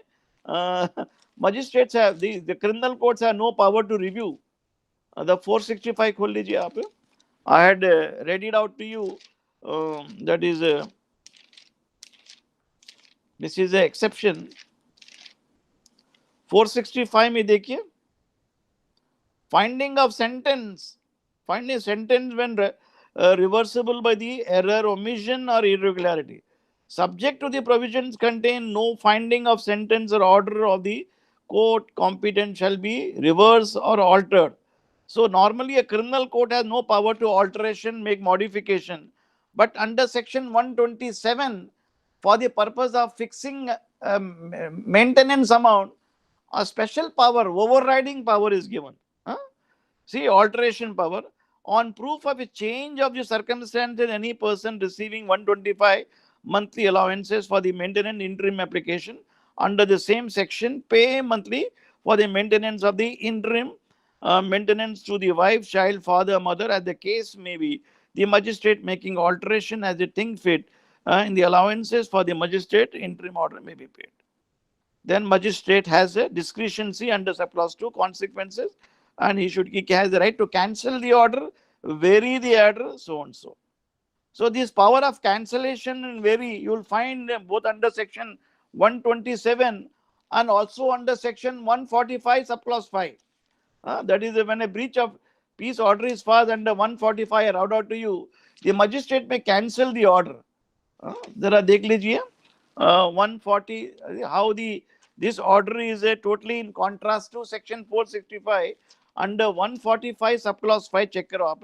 magistrates have, the criminal courts have no power to review. The 465 खोल लीजिए आप. I had read it out to you. That is, this is an exception. 465 में देखिए, finding sentence when reversible by the error, omission, or irregularity. Subject to the provisions contain no finding of sentence or order of the court competent shall be reversed or altered. So normally a criminal court has no power to alteration, make modification. But under section 127, for the purpose of fixing maintenance amount, a special power, overriding power is given. See, alteration power. On proof of a change of the circumstances, any person receiving 125 monthly allowances for the maintenance interim application under the same section pay monthly for the maintenance of the interim maintenance to the wife, child, father, mother, as the case may be. The magistrate making alteration as they think fit in the allowances for the magistrate, interim order may be paid. Then magistrate has a discretionary under subclause 2 consequences, and he has the right to cancel the order, vary the order, so and so. So this power of cancellation and vary, you will find both under section 127 and also under section 145 subclause 5. That is when a breach of peace order is passed under 145, I read out to you, the magistrate may cancel the order. Zara dekh lijiye, 140, how this order is totally in contrast to section 465. Under 145 subclause 5 check karo aap.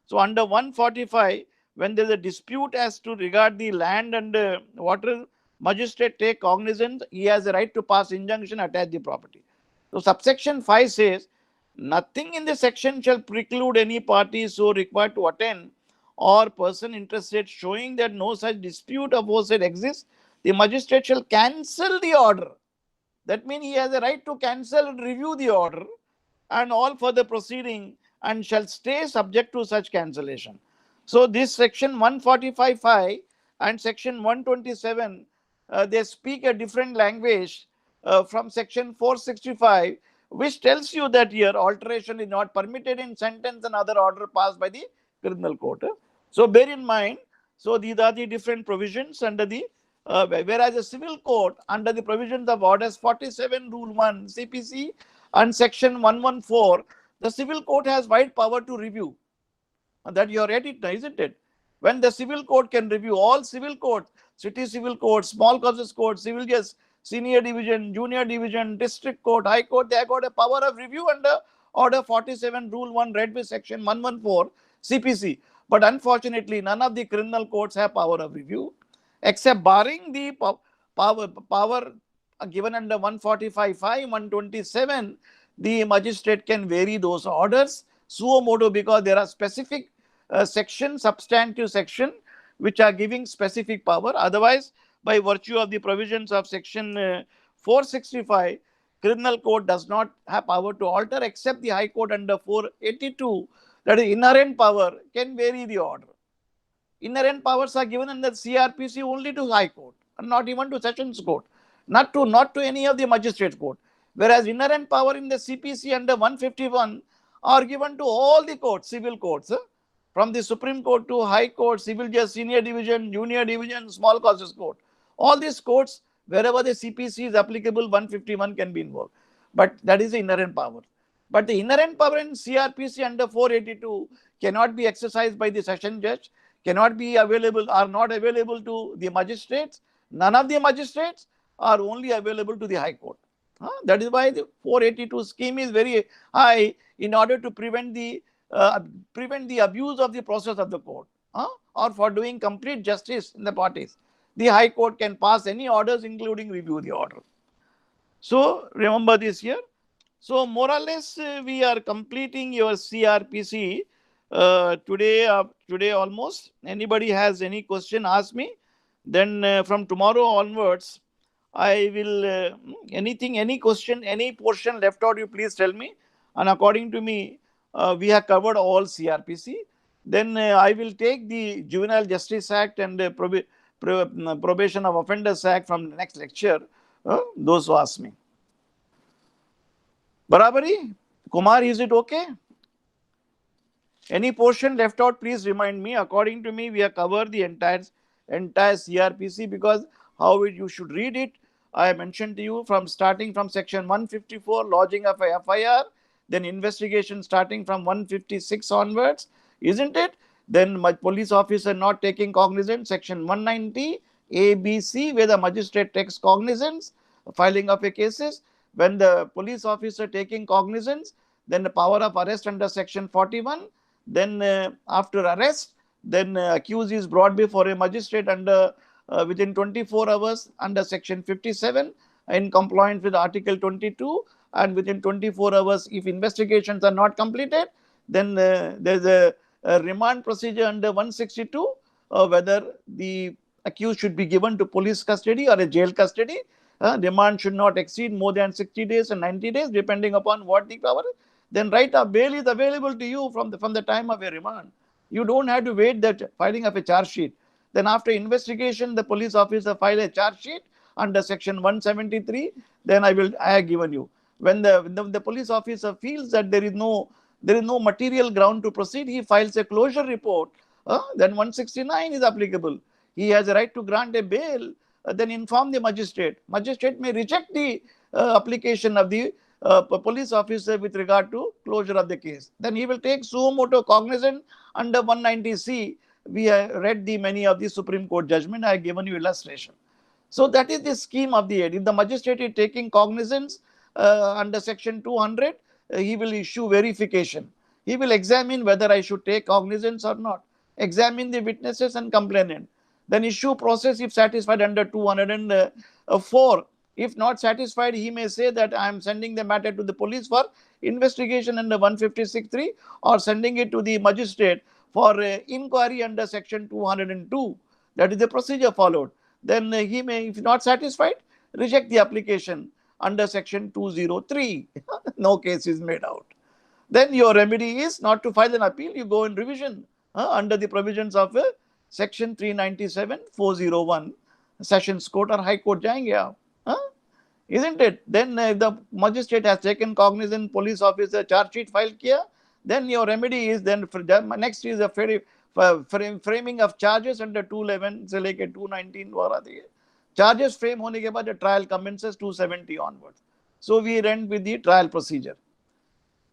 So under 145, when there is a dispute as to regard the land and water, magistrate take cognizance, he has a right to pass injunction, attach the property. So subsection 5 says, nothing in the section shall preclude any party so required to attend or person interested showing that no such dispute aforesaid exists, the magistrate shall cancel the order. That means he has a right to cancel and review the order and all further proceeding and shall stay subject to such cancellation. So this section 145.5 and section 127, they speak a different language from section 465, which tells you that here alteration is not permitted in sentence and other order passed by the criminal court. So bear in mind, so these are the different provisions under the, whereas the civil court under the provisions of orders 47 rule 1 CPC and section 114, the civil court has wide power to review. That you are read it, isn't it? When the civil court can review all civil courts, city civil court, small causes court, civil justice, senior division, junior division, district court, high court, they have got a power of review under order 47 rule 1 read with section 114 CPC. But unfortunately, none of the criminal courts have power of review, except barring the power given under 145.5, 127, the magistrate can vary those orders suo motu, because there are specific section, substantive section, which are giving specific power. Otherwise, by virtue of the provisions of section 465, criminal court does not have power to alter, except the High Court under 482, that is inherent power, can vary the order. Inherent powers are given under CRPC only to High Court. not even to sessions court, not to any of the magistrate court. Whereas inherent power in the CPC under 151 are given to all the courts, civil courts, from the Supreme Court to High Court, Civil Judge, Senior Division, Junior Division, Small Causes Court. All these courts, wherever the CPC is applicable, 151 can be invoked. But that is the inherent power. But the inherent power in CRPC under 482 cannot be exercised by the session judge, cannot be available, are not available to the magistrates. None of the magistrates are only available to the High Court. That is why the 482 scheme is very high, in order to prevent the abuse of the process of the court, or for doing complete justice in the parties. The High Court can pass any orders, including review the order. So remember this here. So more or less, we are completing your CRPC today almost. Anybody has any question, ask me. Then from tomorrow onwards, I will, any question, any portion left out, you please tell me. And according to me, we have covered all CRPC. Then I will take the Juvenile Justice Act and Probation of Offenders Act from the next lecture, those who ask me. Barabari? Kumar, is it okay? Any portion left out, please remind me. According to me, we have covered the entire CRPC, because how you should read it, I mentioned to you, from starting from section 154, lodging of a FIR, then investigation starting from 156 onwards, isn't it? Then my police officer not taking cognizance, section 190, A, B, C, where the magistrate takes cognizance, filing of a cases. When the police officer taking cognizance, then the power of arrest under section 41. Then after arrest, then accused is brought before a magistrate under within 24 hours under section 57 in compliance with article 22, and within 24 hours if investigations are not completed, then there's a remand procedure under 162, whether the accused should be given to police custody or a jail custody. Remand should not exceed more than 60 days and 90 days, depending upon what the power is. Then right of bail is available to you from the time of a remand. You don't have to wait the filing of a charge sheet. Then after investigation, the police officer file a charge sheet under section 173. Then I have given you. When the police officer feels that there is no material ground to proceed, he files a closure report. Then 169 is applicable. He has a right to grant a bail. Then inform the magistrate. Magistrate may reject the application of the police officer with regard to closure of the case. Then he will take suo motu cognizance under 190C. We have read many of the Supreme Court judgment. I have given you illustration. So that is the scheme of the aid. If the magistrate is taking cognizance under section 200, he will issue verification. He will examine whether I should take cognizance or not. Examine the witnesses and complainant. Then issue process if satisfied under 204. If not satisfied, he may say that I am sending the matter to the police for investigation under 156.3, or sending it to the magistrate for inquiry under section 202. That is the procedure followed. Then he may, if not satisfied, reject the application under section 203. No case is made out. Then your remedy is not to file an appeal. You go in revision under the provisions of section 397, 401, Sessions Court or High Court jayenge. Isn't it? Then if the magistrate has taken cognizance, police officer charge sheet filed kiya, then your remedy is, then next is a framing of charges under 211 से लेके 219 वाला दिए. Charges frame होने के बाद the trial commences 270 onwards. So we end with the trial procedure.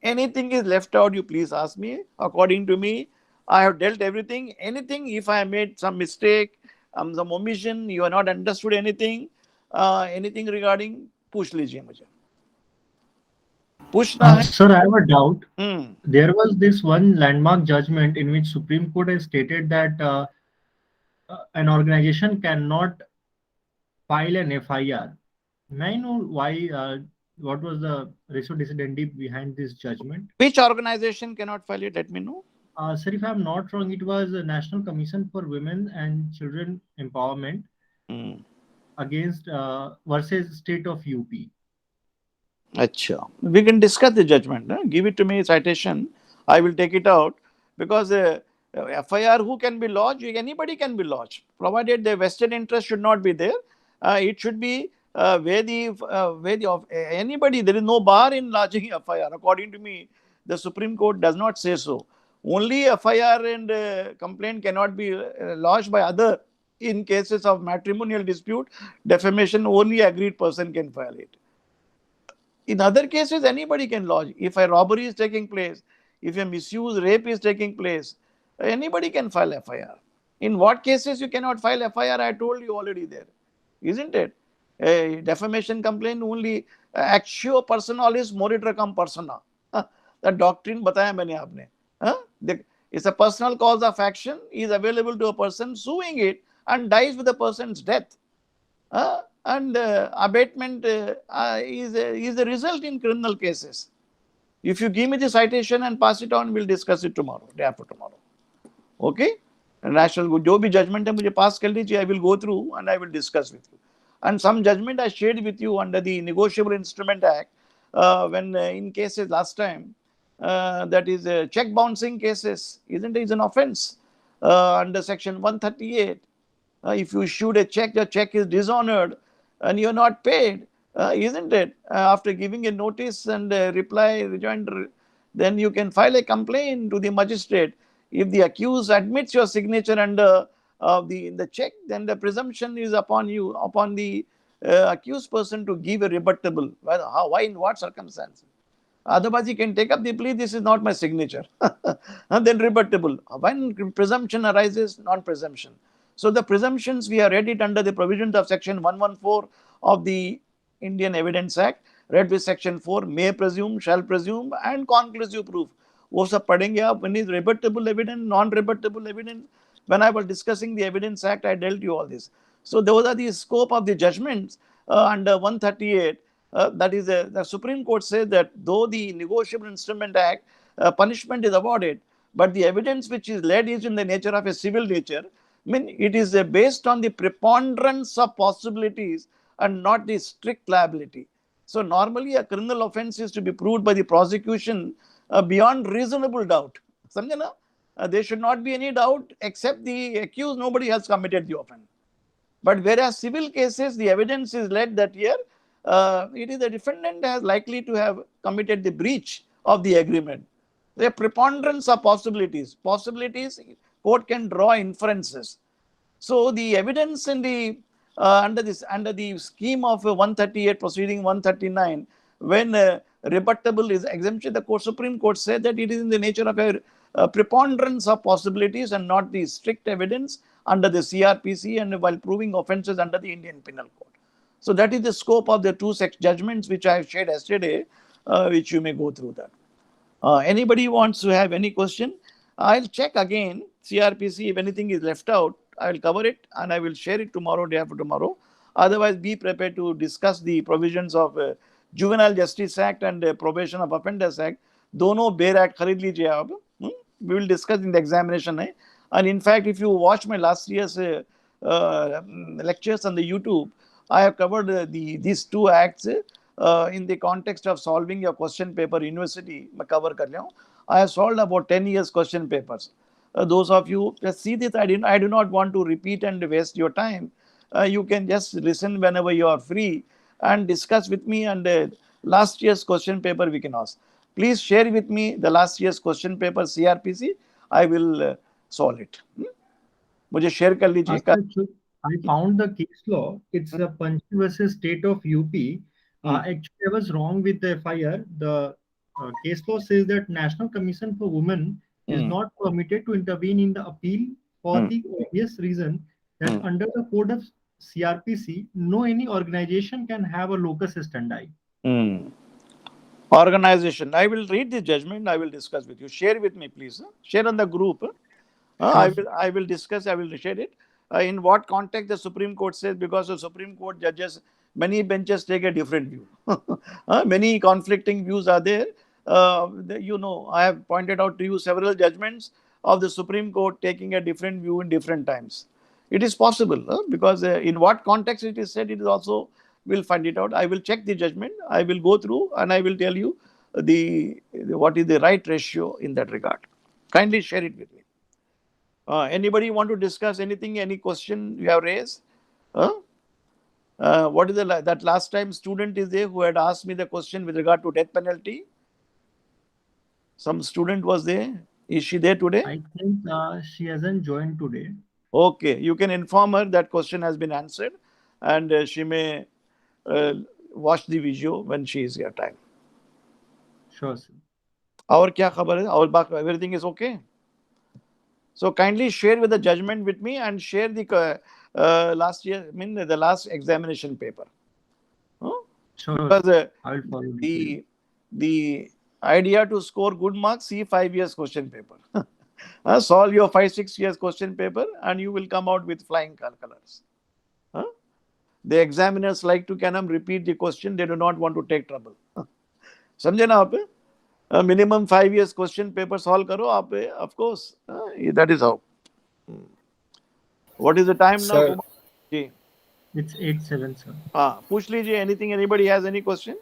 Anything is left out, you please ask me. According to me, I have dealt everything. Anything, if I made some mistake, some omission, you have not understood anything, anything regarding, पूछ लीजिए मुझे. पूछना है. Sir, I have a doubt. There was this one landmark judgment in which Supreme Court has stated that an organization cannot file an FIR. May I know why? What was the ratio decidendi behind this judgment? Which organization cannot file it? Let me know. Sir, if I am not wrong, it was the National Commission for Women and Children Empowerment against versus State of UP. Achha. We can discuss the judgment. Give it to me, citation. I will take it out, because FIR who can be lodged? Anybody can be lodged, provided the vested interest should not be there. It should be anybody. There is no bar in lodging FIR. According to me, the Supreme Court does not say so. Only FIR and complaint cannot be lodged by other. In cases of matrimonial dispute, defamation, only agreed person can file it. In other cases, anybody can lodge. If a robbery is taking place, if a misuse, rape is taking place, anybody can file FIR. In what cases you cannot file FIR, I told you already there, isn't it? A defamation complaint only actio personalis moritur cum persona. The doctrine बताया मैंने आपने. It's a personal cause of action is available to a person suing it and dies with the person's death. And abatement is a result in criminal cases. If you give me the citation and pass it on, we'll discuss it tomorrow, day after tomorrow. Okay? National, जो भी judgment है मुझे pass कर लीजिए, I will go through and I will discuss with you. And some judgment I shared with you under the Negotiable Instrument Act, when in cases last time, that is check bouncing cases, isn't it? Is an offense under section 138. If you issued a check, the check is dishonored and you're not paid, isn't it? After giving a notice and reply rejoinder, then you can file a complaint to the magistrate. If the accused admits your signature under the check, then the presumption is upon you, upon the accused person to give a rebuttable. Well, how, why, in what circumstances? Otherwise, he can take up the plea, this is not my signature. And then rebuttable. When presumption arises, non-presumption. So the presumptions, we have read it under the provisions of section 114 of the Indian Evidence Act, read with section 4, may presume, shall presume, and conclusive proof. वो सब पढ़ेंगे आप. When is rebuttable evidence, non-rebuttable evidence? When I was discussing the Evidence Act, I dealt you all this. So those are the scope of the judgments under 138. That is, the Supreme Court says that though the Negotiable Instrument Act punishment is awarded, but the evidence which is led is in the nature of a civil nature. I mean, it is based on the preponderance of possibilities and not the strict liability. So normally a criminal offense is to be proved by the prosecution beyond reasonable doubt. समझे ना? There should not be any doubt except the accused, nobody has committed the offense. But whereas civil cases, the evidence is led that here, it is the defendant has likely to have committed the breach of the agreement. The preponderance of possibilities. Possibilities, court can draw inferences. So the evidence in the under the scheme of 138 proceeding 139, when rebuttable is exemption, the Supreme Court said that it is in the nature of a preponderance of possibilities and not the strict evidence under the CRPC and while proving offences under the Indian Penal Code. So that is the scope of the two judgments which I have shared yesterday, which you may go through that. Anybody wants to have any question? I'll check again CRPC. If anything is left out, I will cover it and I will share it tomorrow, day after tomorrow. Otherwise, be prepared to discuss the provisions of Juvenile Justice Act and Probation of Offenders Act. दोनों बेर act खरीद लीजिए आप. We will discuss in the examination. And in fact, if you watch my last year's lectures on the YouTube, I have covered these two acts in the context of solving your question paper university. मैं cover कर लिया हूँ. I have solved about 10 years question papers. Those of you just see this. I do not want to repeat and waste your time. You can just listen whenever you are free and discuss with me. And last year's question paper we can ask. Please share with me the last year's question paper CRPC. I will solve it. मुझे share कर लीजिए. I found the case law. It's a Panchal versus State of UP. Actually, I was wrong with the FIR. The case law says that National Commission for Women is not permitted to intervene in the appeal for the obvious reason that under the code of CRPC, no any organization can have a locus standi. Organization. I will read the judgment. I will discuss with you. Share with me, please. Share on the group. I will discuss. I will share it. In what context the Supreme Court says, because the Supreme Court judges, many benches take a different view. Many conflicting views are there. You know, I have pointed out to you several judgments of the Supreme Court taking a different view in different times. It is possible because in what context it is said, it is also, we'll find it out. I will check the judgment. I will go through and I will tell you what is the right ratio in that regard. Kindly share it with me. Anybody want to discuss anything, any question you have raised? What is that last time student is there who had asked me the question with regard to death penalty? Some student was there. Is she there today? I think she hasn't joined today. Okay, you can inform her that question has been answered, and she may watch the video when she is here time. Sure, sir. Our kya khabar hai? Our everything is okay. So kindly share with the judgment with me and share the the last examination paper. Sure, Because I will follow it. the idea to score good marks, see 5 years question paper. Solve your 5-6 years question paper and you will come out with flying colors. The examiners like to repeat the question. They do not want to take trouble. समझे ना आप? Minimum 5 years question paper solve करो आप. Of course, that is how. What is the time now, Kumar? Ji. It's 8:07, sir. पूछ लीजिए. Anything? Anybody has any question?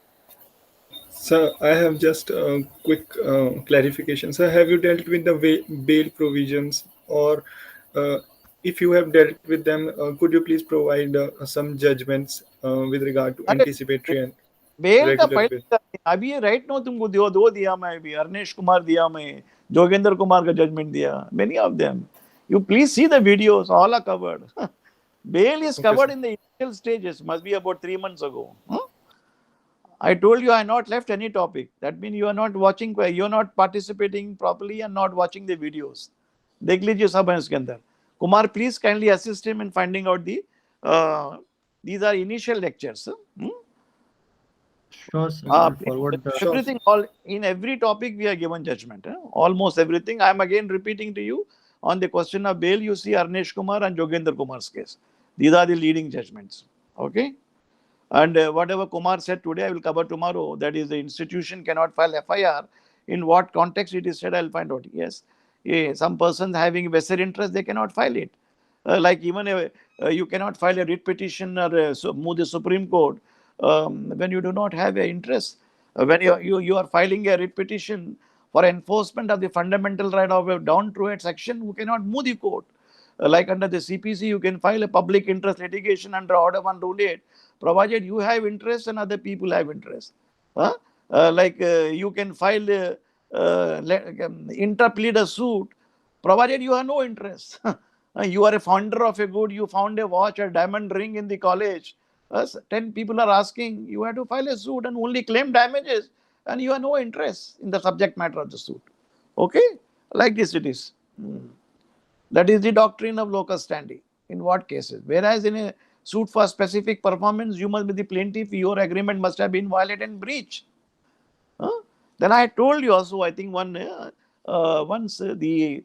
Sir, I have just a quick clarification. Sir, have you dealt with the bail provisions, or if you have dealt with them, could you please provide some judgments with regard to anticipatory and bail का regular bail? पहले अभी right no तुमको दो दिया मैं अभी. अर्नेश कुमार दिया मैं, जोगेंद्र कुमार का जजमेंट दिया. Many of them. You please see the videos. All are covered. Bail is covered in the initial stages. Must be about 3 months ago. I told you I not left any topic. That means you are not watching. You are not participating properly and not watching the videos. देख लीजिए सब है उसके अंदर. Kumar, please kindly assist him in finding out the. These are initial lectures. Sure, sir. I'll forward the. Everything, all in every topic we are given judgment. Almost everything. I am again repeating to you on the question of bail. You see Arnesh Kumar and Jogendra Kumar's case. These are the leading judgments. Okay. And whatever Kumar said today, I will cover tomorrow. That is, the institution cannot file FIR. In what context it is said, I will find out. Yes, some persons having vested interest, they cannot file it. Like even you cannot file a writ petition or move the Supreme Court when you do not have an interest. When you are filing a writ petition for enforcement of the fundamental right of a down to its action, you cannot move the court. Like under the CPC, you can file a public interest litigation under Order 1 Rule 8, provided you have interest and other people have interest. You can file interplead a suit, provided you have no interest. You are a founder of a good, you found a watch or diamond ring in the college. 10 people are asking, you have to file a suit and only claim damages, and you have no interest in the subject matter of the suit. Okay? Like this it is. That is the doctrine of locus standi. In what cases? Whereas in a suit for specific performance, you must be the plaintiff, your agreement must have been violated and breached. Then I told you also, I think once the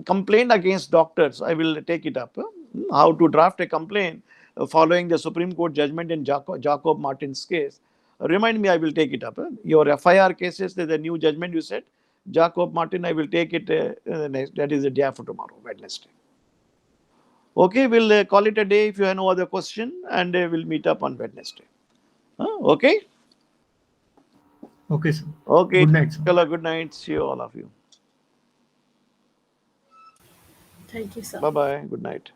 complaint against doctors, I will take it up. How to draft a complaint following the Supreme Court judgment in Jacob Martin's case. Remind me, I will take it up. Your FIR cases, there's a new judgment you said. Jacob Martin, I will take it next. That is the day after tomorrow, Wednesday. Okay, we'll call it a day if you have no other question, and we'll meet up on Wednesday. Okay? Okay, sir. Okay. Good night, sir. Good night. See you, all of you. Thank you, sir. Bye-bye. Good night.